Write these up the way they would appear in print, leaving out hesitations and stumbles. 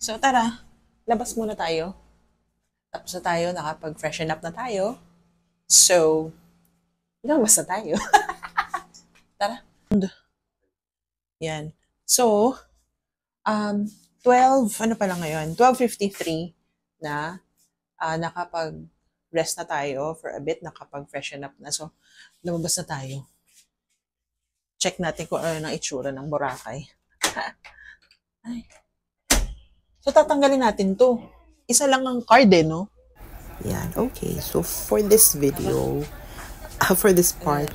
So tara, labas muna tayo. Tapos na tayo, nakapag-freshen up na tayo. So, labas na tayo. Tara. Yan. So, 12, ano pa lang ngayon? 12:53 na nakapag-rest na tayo for a bit, nakapag-freshen up na. So, lumabas na tayo. Check natin kung ano ang itsura ng Boracay. Ay. So, tatanggalin natin to. Isa lang ang card no? Yan, okay. So, for this video, for this part,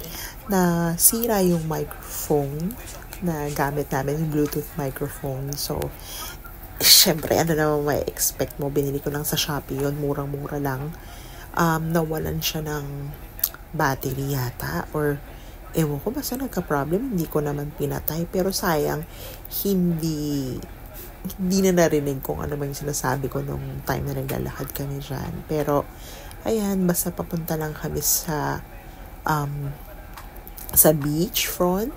na sira yung microphone na gamit namin, yung Bluetooth microphone. So, syempre, ano naman may expect mo? Binili ko lang sa Shopee yun, murang-mura lang. Nawalan siya ng battery yata, or ewan ko, basta nagka-problem, hindi ko naman pinatay. Pero sayang, hindi na narinig kung ano ba yung sinasabi ko nung time na naglalakad kami dyan. Pero, ayan, basta papunta lang kami sa beach front.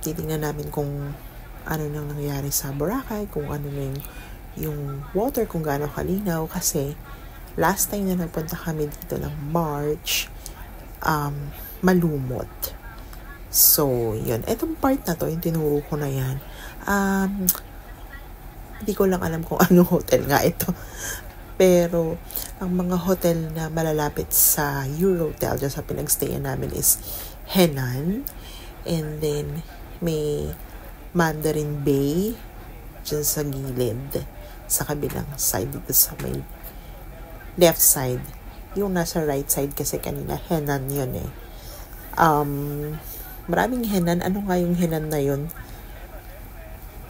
Titingnan namin kung ano nang nangyari sa Boracay, kung ano na yung water, kung gaano kalinaw. Kasi, last time na nagpunta kami dito ng March, malumot. So, yun. Etong part na to, yung tinuro ko na yan, hindi ko lang alam kung anong hotel nga ito. Pero, ang mga hotel na malalapit sa Eurotel, dyan sa pinagstayan namin, is Henan. And then, may Mandarin Bay, dyan sa gilid, sa kabilang side, dito sa may left side. Yung nasa right side kasi kanina, Henan yun eh. Maraming Henan. Ano nga yung Henan na yun?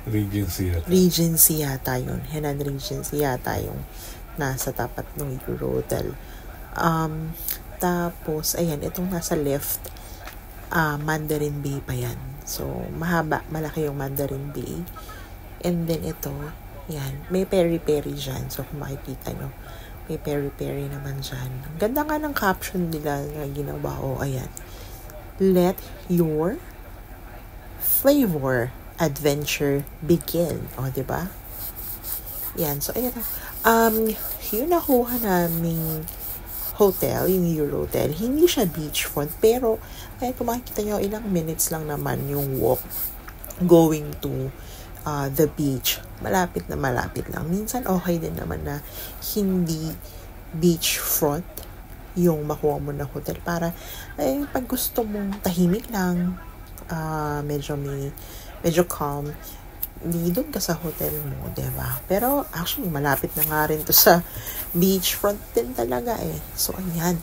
Regency yata yun. Henan Regency yata yung nasa tapat ng Eurotel. Tapos, ayan, itong nasa left, Mandarin Bay pa yan. So, mahaba, malaki yung Mandarin Bay. And then ito, yan, may peri-peri dyan. So, kung makikita nyo, may peri-peri naman dyan. Ang ganda nga ng caption nila na ginawa. O, ayan. Let your flavor adventure begin. O, diba? Yan. So, ayan. Yung nakuha naming hotel, yung Eurotel, hindi siya beachfront. Pero, kaya kung makikita nyo, ilang minutes lang naman yung walk going to the beach. Malapit na malapit lang. Minsan, okay din naman na hindi beachfront yung makuha mo na hotel. Para, pag gusto mong tahimik lang, medyo calm, hindi doon ka sa hotel mo, diba? Pero, actually, malapit na nga rin to sa beachfront din talaga eh. So, ayan.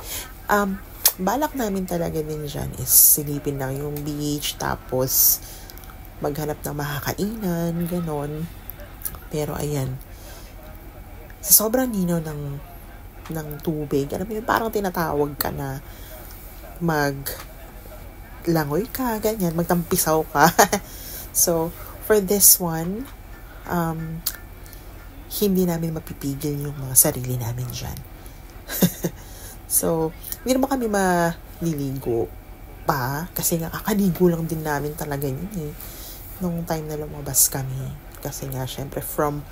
Balak namin talaga din dyan is silipin lang yung beach, tapos maghanap ng makakainan, ganon. Pero, ayan. Sa sobrang ninaw ng tubig, alam mo yun, parang tinatawag ka na maglangoy ka, ganyan, magtampisaw ka. So, for this one, hindi namin mapipigil yung mga sarili namin dyan. So, hindi naman kami maliligo pa kasi nga kakaligo lang din namin talaga yun eh. Nung time na lumabas kami. Kasi nga, syempre, from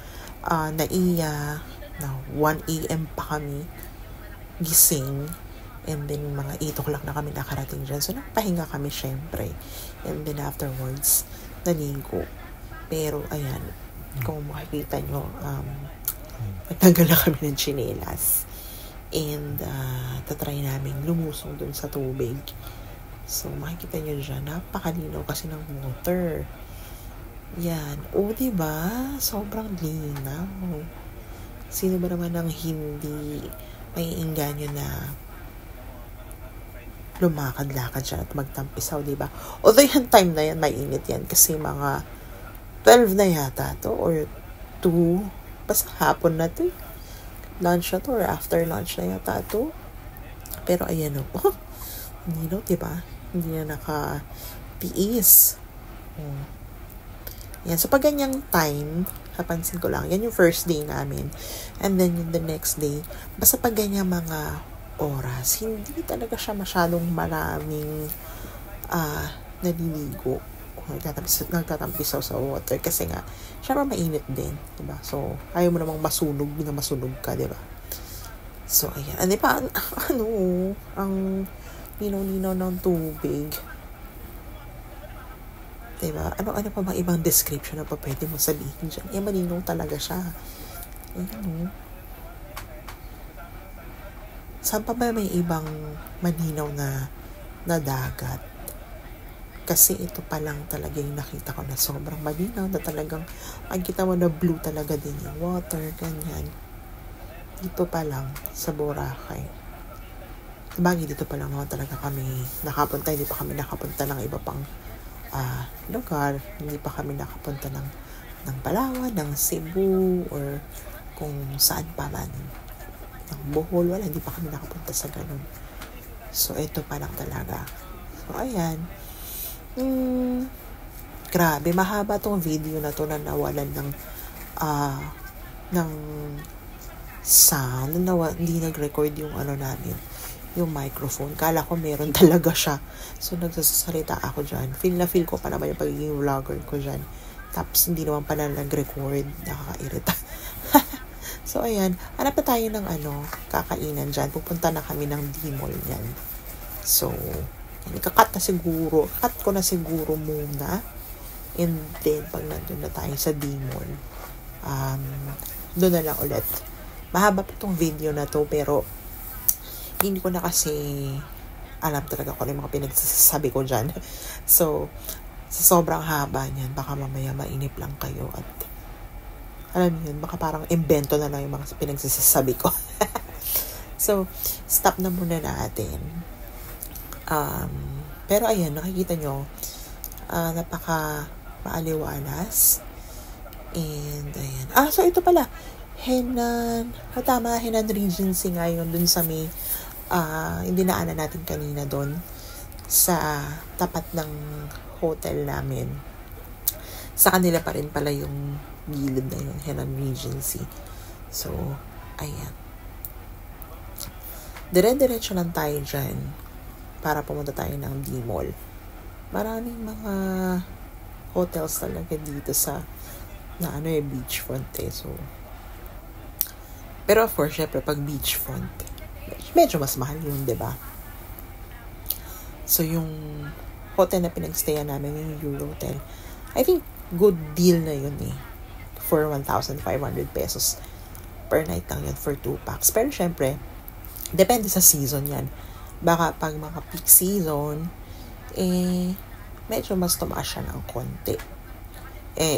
Naiya, na 1 a.m. pa kami gising. And then, mga 8 o'clock na kami nakarating dyan. So, nagpahinga kami, syempre. And then, afterwards, naligo. Pero, ayan, kung makikita nyo, nagtanggal na kami ng tsinelas. And, tatry namin lumusong dun sa tubig. So, makikita nyo dyan, napakalinaw kasi ng water. Yan. O, diba? Sobrang linaw. Sino ba naman ang hindi may inganyo na lumakad-lakad siya at magtampisaw, diba? Although yung time na yan, mainit yan kasi mga 12 na yata to or 2. Basta hapon na to. Lunch na to or after lunch na yata to. Pero ayan o. Hindi no, diba? Hindi na nakatiis. Yan. So, pag ganyang time, napansin ko lang, yan yung first day namin. And then, yung the next day, basta pag ganyang mga oras, hindi talaga siya masyadong maraming naliligo. nagtatampisaw sa water kasi nga, syempre mainit din, diba? So, ayaw mo namang masunog ka, diba? So, ayan. Ano pa, ang ninaw-ninaw ng tubig. Diba? Ano pa bang ibang description na pa pwede mo sabihin dyan? Malinaw talaga siya. Ayan, Saan pa ba may ibang malinaw na dagat? Kasi ito pa lang talaga yung nakita ko na sobrang malinaw na talagang makikita mo na blue talaga din yung water, ganyan. Dito pa lang sa Boracay. Sabagay, dito pa lang naman talaga kami nakapunta. Hindi pa kami nakapunta ng iba pang lugar. Hindi pa kami nakapunta ng Palawan, ng Cebu, or kung saan pa man. Ng Bohol, wala. Hindi pa kami nakapunta sa ganun. So, ito pa lang talaga. So, ayan. Grabe, mahaba tong video na to na nawalan ng sound. Hindi nag-record yung namin, yung microphone. Kala ko meron talaga siya. So, nagsasalita ako dyan. Feel ko pa naman yung pagiging vlogger ko dyan. Tapos, hindi naman pala nag-record. Nakakairita. So, ayan. Hanap na tayo ng kakainan dyan. Pupunta na kami ng D-Mall yan. So, ikakat ko na siguro muna. And then, pag nandun na tayo sa D-Mall, doon na lang ulit. Mahaba pa tong video na to, pero hindi ko na kasi alam talaga kung ano yung mga pinagsasabi ko dyan. So, sa sobrang haba niyan, baka mamaya mainip lang kayo at alam niyo yun, baka parang invento na lang yung mga pinagsasabi ko. So, stop na muna natin. Pero ayan, nakikita nyo, napaka maaliwalas. And ayan. So ito pala, Henan Regency nga yun dun sa may yung dinaanan natin kanina doon sa tapat ng hotel namin. Sa kanila pa rin pala yung gilid na yun, Henan Regency. So, ayan. Dire-diretso lang tayo dyan para pumunta tayo ng D-Mall. Maraming mga hotels talaga dito sa beachfront So, pero of course, syempre, pag beachfront, medyo mas mahal yun, diba? So, yung hotel na pinagstayan namin, yung Eurotel, I think, good deal na yun for 1,500 pesos per night lang yun for 2 packs. Pero syempre, depende sa season yan. Baka pag mga peak season, medyo mas tumaas siya ng konti.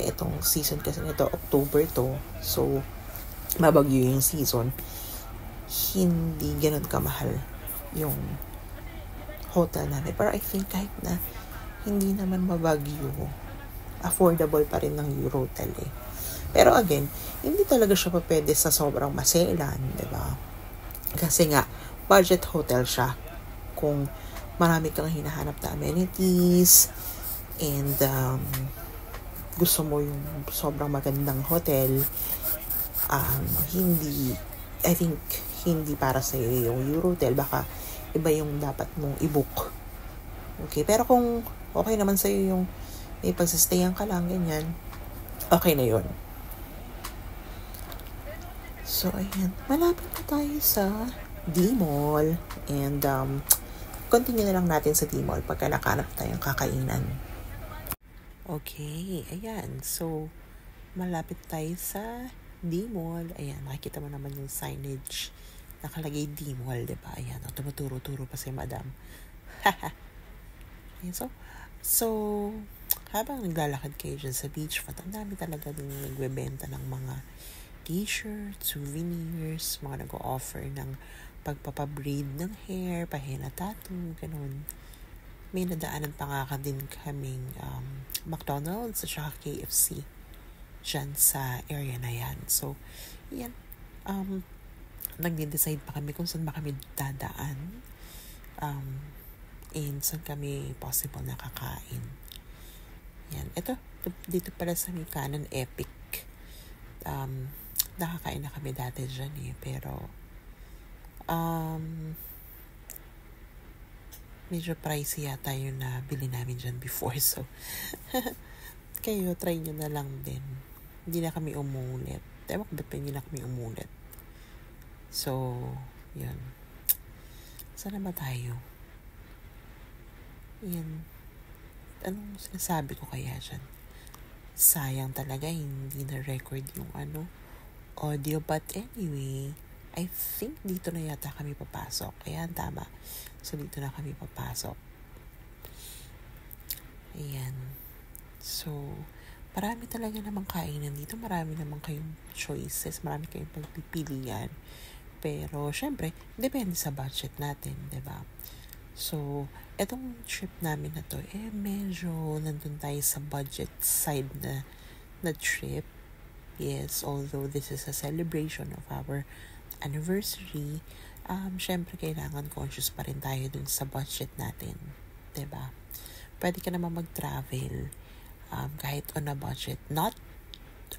Itong season kasi nito, October to. So, mabagyo yung season. Hindi ganun kamahal yung hotel namin. Pero I think kahit na hindi naman mabagyo, affordable pa rin ng Eurotel Pero again, hindi talaga siya pa pwede sa sobrang maselan, diba? Kasi nga, budget hotel siya. Kung marami kang hinahanap na amenities, and gusto mo yung sobrang magandang hotel, I think, hindi para sa iyo yung Eurotel. Baka iba yung dapat mong i-book. Okay, pero kung okay naman sa iyo yung may pagsistayan ka lang, ganyan, okay na yun. So, ayan. Malapit na tayo sa D-Mall. And, continue na lang natin sa D-Mall pagka nakahanap tayong kakainan. Okay, ayan. So, malapit tayo sa D-Mall. Ayan, makikita mo naman yung signage. Nakalagay D-Mall, diba? Ayan, tumuturo-turo pa si Madam. Ayan, so, habang naglalakad kayo dyan sa beachfront, ang dami talaga din nagbebenta ng mga t-shirts, souvenirs, mga nag-o-offer ng pagpapabraid ng hair, pahena tattoo, ganun. May nadaanan pa nga din kaming McDonald's at saka KFC dyan sa area na yan. So, yan. Nag-decide pa kami kung saan ba kami dadaan. And saan kami possible nakakain. Yan. Ito, dito pala sa may kanan, Epic. Nakakain na kami dati dyan pero medyo pricey yata yung nabili namin dyan before. So, kayo, try nyo na lang din. Hindi na kami umulit. Ewan ko ba't pa hindi na kami umulit. So, yun. Sana ba tayo? Yan. Anong sinasabi ko kaya dyan? Sayang talaga, hindi na record yung audio. But anyway, I think dito na yata kami papasok. Kaya tama. So, dito na kami papasok. Ayan. So, marami talaga namang kainan dito. Marami namang kayong choices. Marami kayong pagpipilian. Pero, syempre, depende sa budget natin, diba? So, etong trip namin na to, medyo nandun tayo sa budget side na trip. Yes, although this is a celebration of our anniversary, syempre kailangan conscious pa rin tayo dun sa budget natin. Diba? Pwede ka naman mag-travel kahit on a budget. Not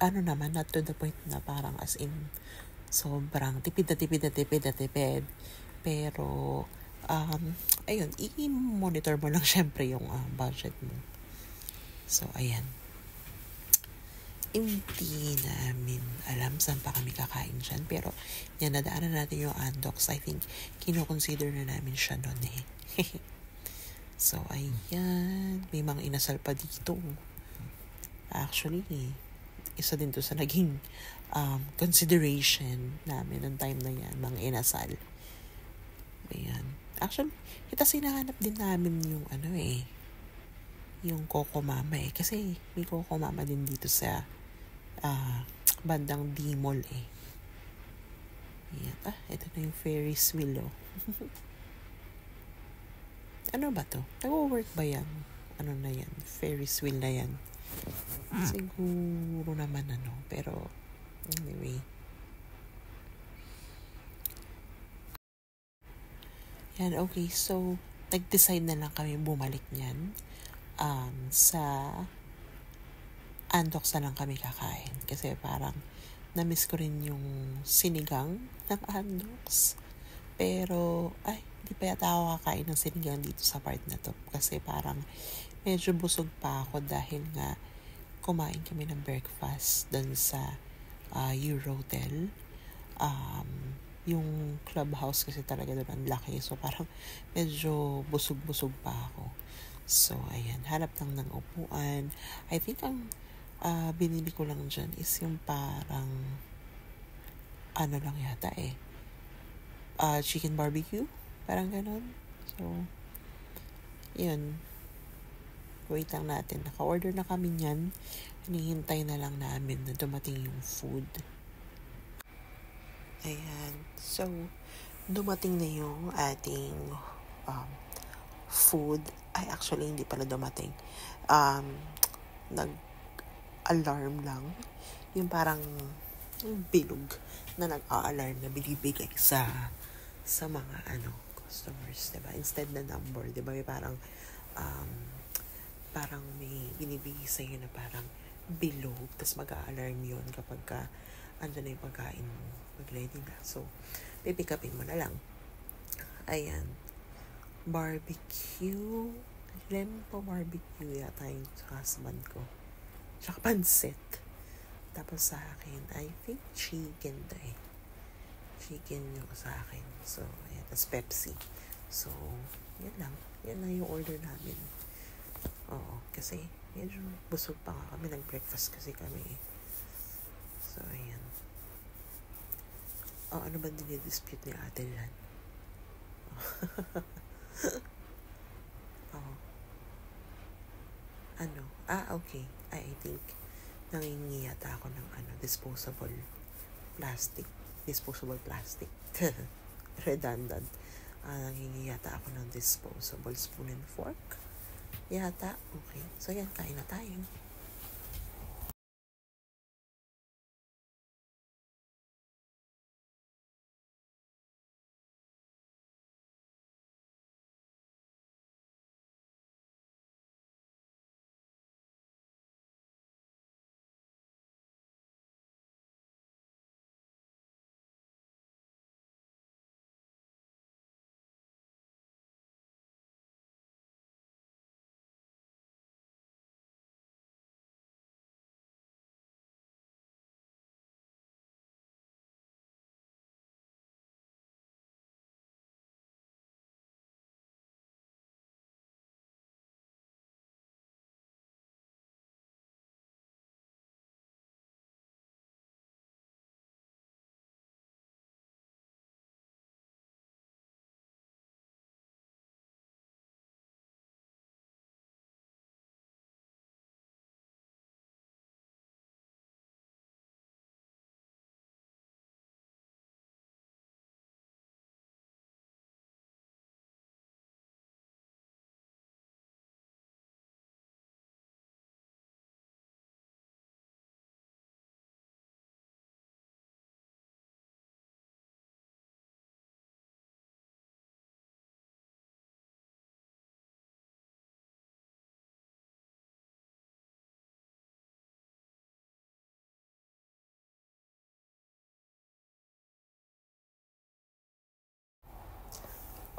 to the point na parang as in sobrang tipid. Pero, ayun, i-monitor mo lang syempre yung budget mo. So, ayan. Hindi namin alam saan pa kami kakain dyan. Pero, yan, nadaanan natin yung Andox. I think, kinoconsider na namin siya nun eh. So, ayan. May mga inasal pa dito. Actually, isa din to sa naging consideration namin ng time na yan, mga inasal. Ayan. Actually, kita sinahanap din namin yung yung Coco Mama eh. Kasi may Coco Mama din dito sa bandang D-Mall eh. Ayan. Ito na yung Ferris wheel oh. Ano ba to? Nag-work ba yan? Ano na yan? Ferris wheel na yan. Siguro naman pero anyway. Yan, okay. So, nag-decide na lang kami bumalik niyan. Sa Andox na lang kami kakain. Kasi parang na-miss ko rin yung sinigang ng Andox. Pero, hindi pa yata ako kakain ng sinigang dito sa part na to. Kasi parang medyo busog pa ako dahil nga kumain kami ng breakfast dun sa Eurotel. Yung clubhouse kasi talaga doon ang laki. So, parang medyo busog-busog pa ako. So, ayan. Hanap lang ng upuan. I think ang binili ko lang dyan is yung parang lang yata chicken barbecue. Parang ganun. So, yun. Wait lang natin. Naka-order na kami niyan. Hinihintay na lang namin na dumating yung food. Ayan. So, dumating na yung ating food. Actually, hindi pala dumating. Nag-alarm lang. Yung parang bilog na nag-a-alarm na binibigay sa mga customers, diba? Instead na number, diba? May parang may binibigay sa'yo na parang bilog, tapos mag-a-alarm yun kapag andyan na yung pagkain mo, mag-ready na. So, pipick upin mo na lang. Ayan. Barbecue. Lempo barbecue yata yung husband ko. Tsaka pansit. Tapos sa akin, I think chicken to eh. Chicken yung sa akin. So, ayan. Tapos Pepsi. So, yan lang. Yan lang yung order namin. Oo. Kasi, medyo busog pa nga kami. Nag-breakfast kasi kami eh. So, ayan. Ano ba dinedispute ni Ate Lan? Okay. I think nangingi yata ako ng disposable plastic. Redundant. Nangingi yata ako ng disposable spoon and fork. Yata. Okay. So, yan. Kain na tayo.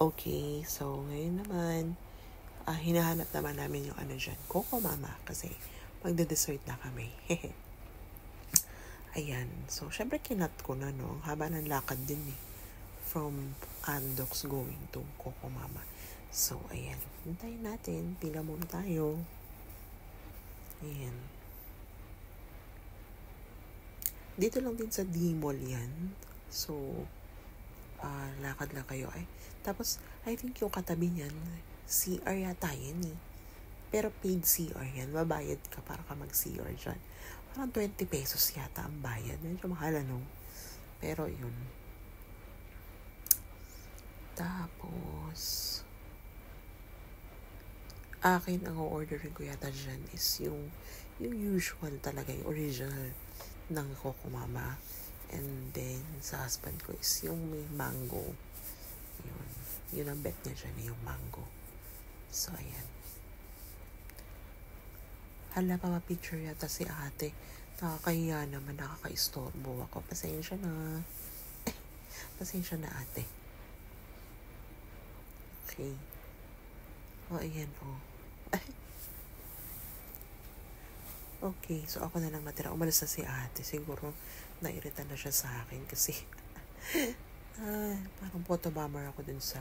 Okay, so ngayon naman, hinahanap naman namin yung ano dyan, Coco Mama, kasi magde-dessert na kami. Ayan, so syempre kinat ko na, no? Haba ng lakad din eh. From Andox going to Coco Mama. So, ayan. Hintayin natin. Pila muna tayo. Ayan. Dito lang din sa D-Mall yan. So, lakad lang kayo. Tapos, I think yung katabi niyan, CR yata yan eh. Pero paid CR yan. Mabayad ka para ka mag-CR dyan. Parang 20 pesos yata ang bayad. Medyo mahal, ano? Pero yun. Tapos, akin ang orderin ko yata dyan is yung usual talaga, yung original ng Coco Mama. And then, sa husband ko is yung may mango. Yun ang bet niya dyan, yung mango. So, ayan. Hala, picture yata si ate. Nakakahiya naman, nakaka-istorbo ako. Pasensya na. Pasensya na, ate. Okay. Ayan, Okay, so ako na lang matira. Umalis na si ate. Siguro, nairita na siya sa akin kasi parang photobomber ako dun sa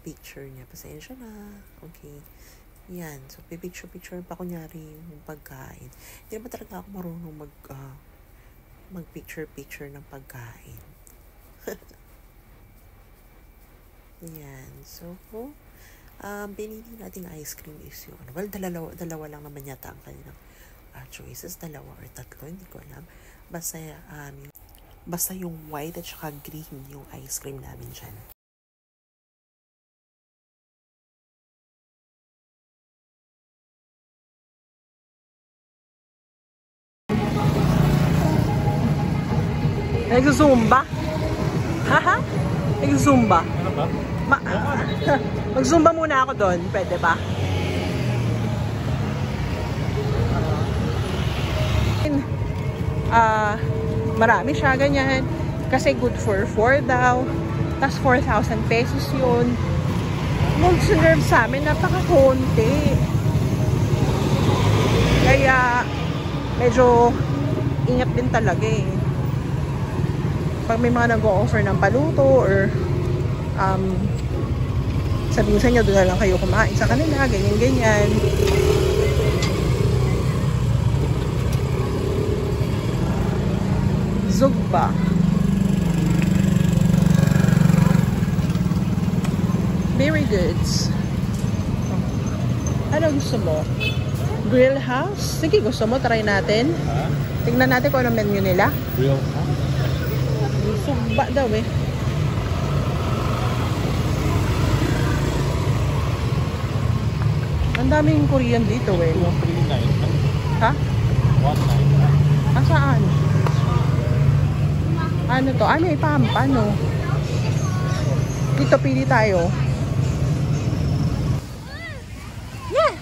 picture niya. Pasensya na. Okay. Yan. So, picture pa kunyari yung pagkain. Hindi naman talaga ako marunong mag-picture ng pagkain. Yan. So, pinili nating ice cream is yung well, dalawa lang naman yata ang kanilang choices. 2 or 3. Hindi ko alam. Basta yung white at saka green yung ice cream namin dyan. Nag-zumba? Haha? Nag-zumba? Ano ba? Mag-zumba muna ako doon. Pwede ba? Marami siya, ganyan. Kasi good for 4 daw. Tapos 4,000 pesos yun. Mag-serve sa amin, napaka-konti. Kaya, medyo ingat din talaga eh. Pag may mga nag-o-offer ng paluto or sabihin sa inyo, doon na lang kayo kumain sa kanila, ganyan-ganyan. Zugba. Berry goods. Ano gusto mo? Grill house? Sige, gusto mo, try natin. Tingnan natin kung ano menu nila. Grill house? Sugba daw eh. Ang daming Korean dito eh. 239. Ha? 19. Saan? Ano to? May pampa, no? Dito, pili tayo. Yeah!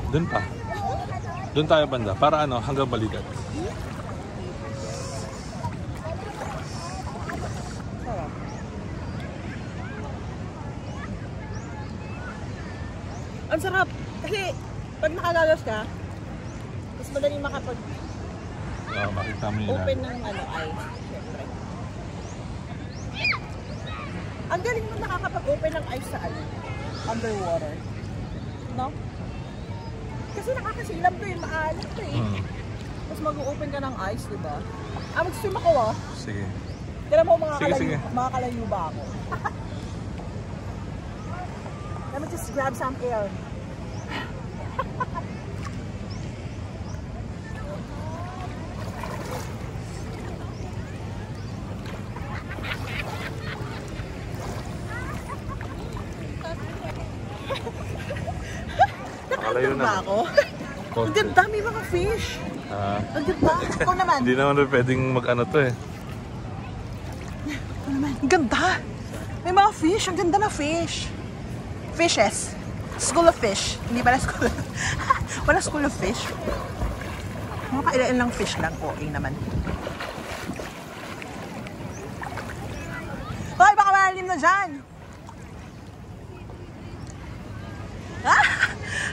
Doon pa. Doon tayo banda. Para ano, hanggang balikat. Ang sarap. Kasi, pag nakagagas ka, mas madaling makita mo yun. Open ng ano, ice. Siyempre. Ang galing mo nakakapag-open ng ice sa ano, underwater. No? Kasi nakakasilam to yung maalat to eh. Tapos mag-open ka ng ice, di ba? Mag-swim ako ah. Sige. Kailan mo Sige. makakalayo ba ako? Let me just grab some air. Nakalayo na. Ba ako? Ang ganda, may mga fish. Ang ganda. Ikaw naman. Hindi naman pwedeng mag-ano to eh. Ikaw naman. Ang ganda. May mga fish. Ang ganda na fish. Fishes. School of fish. Hindi pala school of... Wala school of fish. Mga kailan lang fish lang. Okay naman. Hoy, baka malalim na dyan.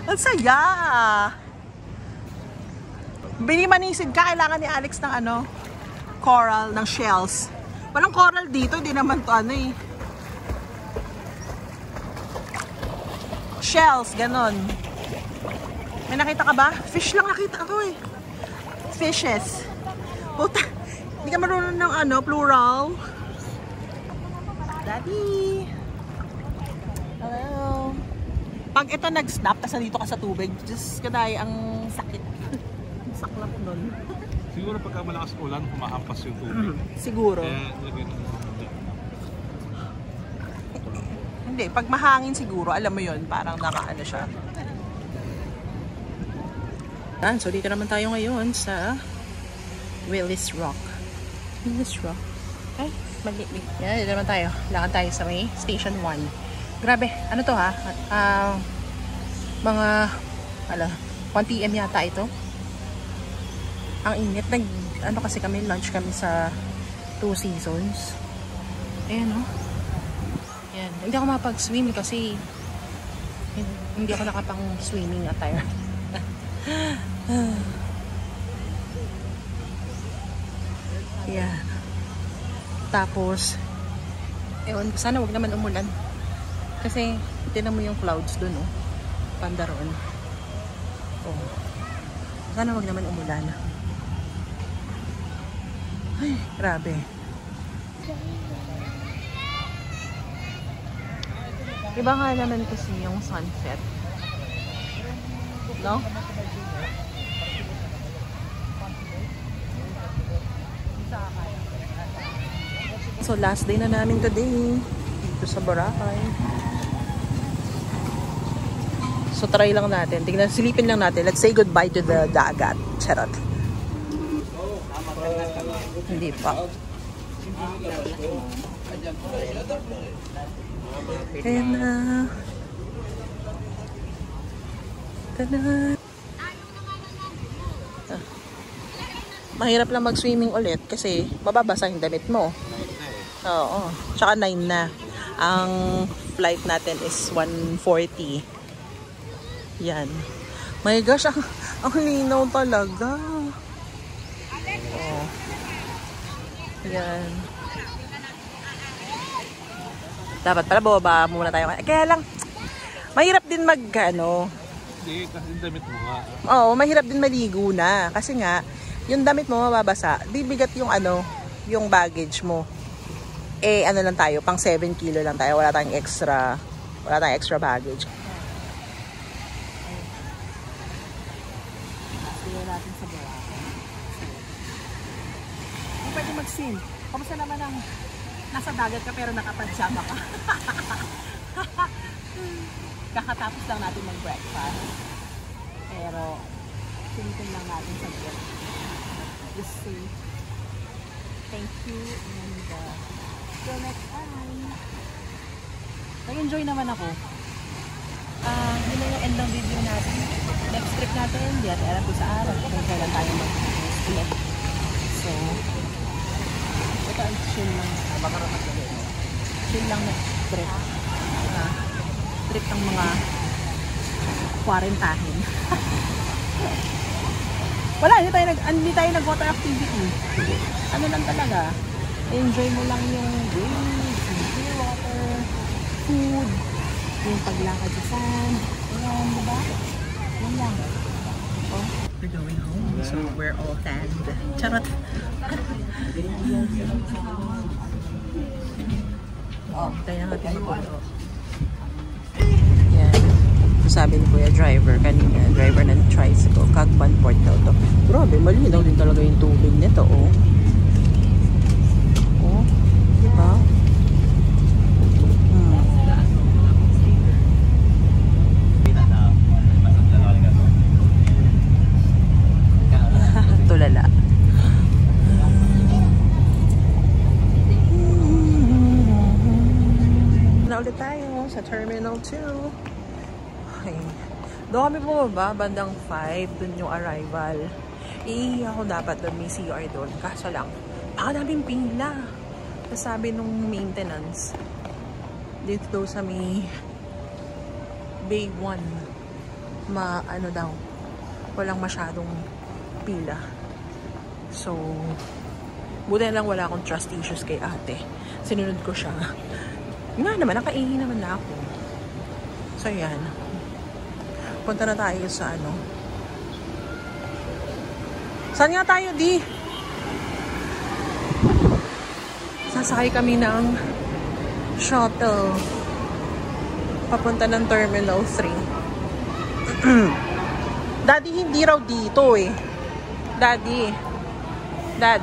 Ang saya. Binimanisid ka, kailangan ni Alex ng ano, coral, ng shells. Walang coral dito, di naman to ano eh. Shells, ganon. May nakita ka ba? Fish lang nakita ko eh. Fishes. Puta, hindi ka marunong ng ano, plural. Daddy. Hello. Pag ito nag-snap, tas nandito ka sa tubig, just kaday ang sakit. Saklap nun. Siguro pagka malakas ulan, kumahampas yung tubig. Siguro. Kaya, Hindi, pag mahangin siguro, alam mo yun, parang nakaano siya. So dito naman tayo ngayon sa Willis Rock. Willis Rock. Ay, mali. Yan, dito naman tayo. Lakad tayo sa may Station 1. Grabe, ano to ha? Mga, 1 PM yata ito. Ang init. Ano kasi kami, lunch kami sa Two Seasons. Ayan o. Ayan. Hindi ako mapag-swim kasi hindi ako nakapang swimming attire. Ayan. Tapos, ewan ko, sana wag naman umulan. Kasi, tinan mo yung clouds dun, oh. Banda roon. Oh. Sana wag naman umulan. Ay, grabe. Iba nga naman kasi yung sunset. No? So, last day na namin today. Dito sa Boracay. So, try lang natin. Tingnan, silipin lang natin. Let's say goodbye to the dagat. Charot. Hindi pa. Ayan na. Tada. Mahirap lang mag-swimming ulit kasi mababasa yung damit mo. Oo. Tsaka 9 na. Ang flight natin is 1:40. Yan. My gosh, ang linaw talaga. Oh. Yan. Dapat pala bababa muna tayo. Kaya lang, mahirap din mag-ano. Hindi, kasi yung damit mo nga. Oo, mahirap din maligo na. Kasi nga, yung damit mo mababasa, di bigat yung ano, yung baggage mo. Eh, ano lang tayo, pang 7 kilo lang tayo. Wala tayong extra baggage. Sige natin sa Boracay. Hindi pwede mag-swim. Kamusta naman ang nasa dagat ka pero nakapag-jama ka? Kakatapos lang natin mag-breakfast. Pero, sinitin lang natin sa break. Just say, thank you and till next time. Nag-enjoy naman ako. Yun na yung end ng video natin. Next trip natin, di natin alam kung saan at kung kailan tayo mag-post ulit. So, ito ang chill lang. Chill lang na trip. Trip ng mga kwarentahin. Wala, hindi tayo nag-water activity. Ano lang talaga, enjoy mo lang yung waves, yung water, food, yung paglakad sa sand. Ayan, diba? Yan lang. Oh, we're going home, so we're all tanned. Charot. Oh, tayo na natin mag-ulo. Yan. Sabi ni Kuya driver kanina, driver ng tricycle, Cagban Port daw to. Grabe, malinaw din talaga yung tubig nito, oh. Oh, diba? Tulala. Na ulit tayo sa Terminal 2. Okay. Doon kami bumaba, bandang 5, dun yung arrival. Ako dapat doon, may CR doon. Kaso lang, daming pila. Sabi nung maintenance, dito daw sa may Bay 1, ano daw, walang masyadong pila. So, buti na lang wala akong trust issues kay ate. Sinunod ko siya. Nga naman, nakaihi naman na ako. So, yan. Punta na tayo sa ano. Saan nga tayo, di? Sasakay kami ng shuttle. Papunta ng Terminal 3. Daddy, hindi raw dito eh. Daddy. Dad.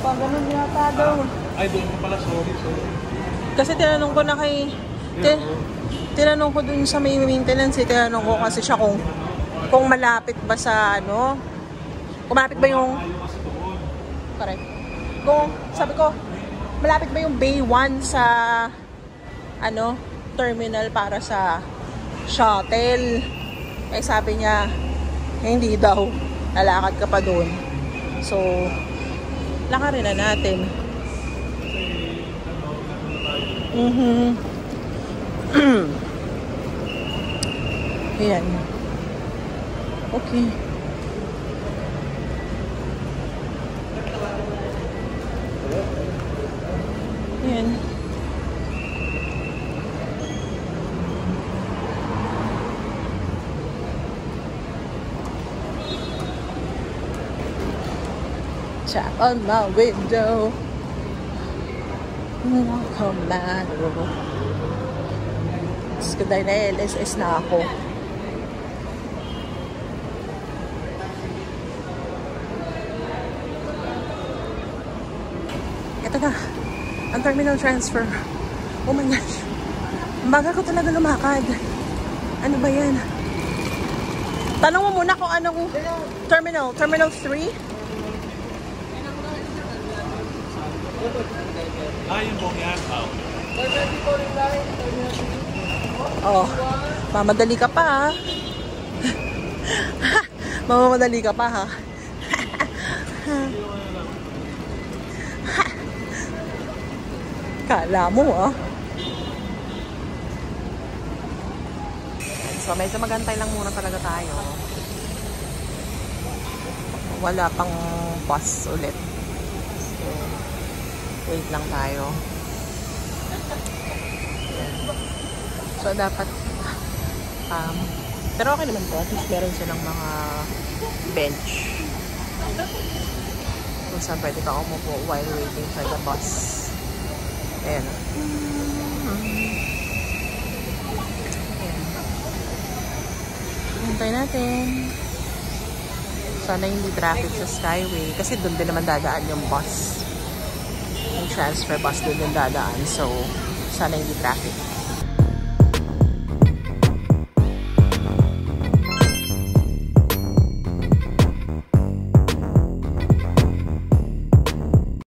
Pag ganun yata daw. Ay, doon ko pala. Sorry. Kasi tinanong ko na kay... Tinanong ko dun sa may maintenance. Tinanong ko kasi siya kung malapit ba sa ano. Kung malapit ba yung... Correct. Sabi ko, malapit ba yung Bay 1 sa ano, terminal para sa shuttle. Eh sabi niya, hindi daw. Lalakad ka pa doon. So, lakarin na natin. Ayan. Okay. Ayan. Tap on my window. Walk on my road. Dahil na LSS na ako. Ito na. Ang terminal transfer. Oh my gosh. Baga ko talaga lumakad. Ano ba yan? Tanong mo muna kung anong terminal. Terminal 3? Yung buong yan. Oh, mamadali ka pa ha. Mamadali ka pa ha. Kala mo ah. So medyo magantay lang muna talaga tayo. Wala pang bus ulit. So, wait lang tayo. So, dapat pero okay naman po. At least meron silang mga bench kung saan pwede ka umupo while waiting for the bus. Ayan. Ayan. Hintay natin. Sana hindi traffic sa Skyway. Kasi doon din naman dadaan yung bus. Yung transfer bus doon din dadaan. So, sana hindi traffic.